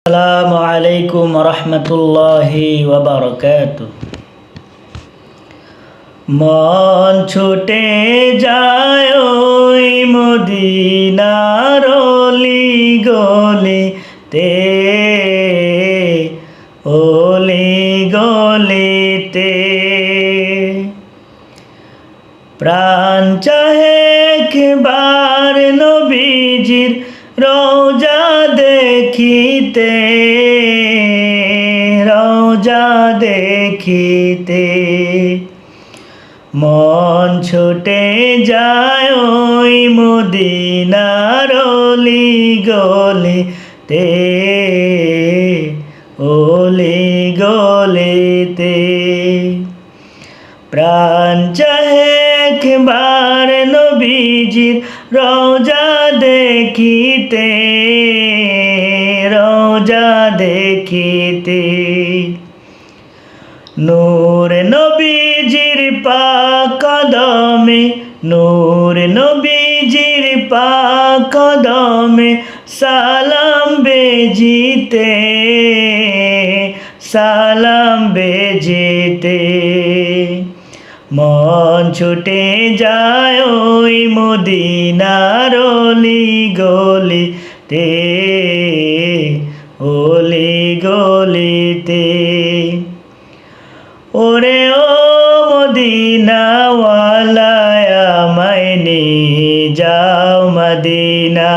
আসসালামু আলাইকুম রহমতুল্লাহি ওয়া বারাকাতুহু। মন ছুটে যায় ওই মদিনার অলি গলিতে, অলি গলিতে। প্রাণ চাহে একবার নবীজির রওজা দেখিতে, রওজা দেখিতে। মন ছুটে যায় ওই মদিনার অলি গলিতে, অলি গলিতে। প্রাণ চাহে একবার নবীজির রওজা দেখিতে, রওজা দেখিতে। নূর নবীজির পাক কদমে, নূর নবীজির পাক কদমে সালাম বেজিতে, সালাম বেজিতে। মন ছুটে যায় ওই মদিনার অলি গলিতে, অলি গলিতে। ওরে ও মদিনাওয়ালা আমায় নিয়ে যাও মদিনা,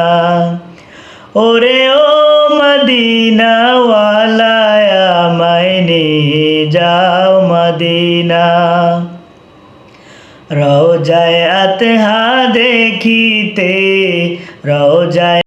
ওরে ও মদিনাওয়ালা আমায় নিয়ে যাও মদিনা। রওজায়ে আতহা দেখিতে, রওজায়ে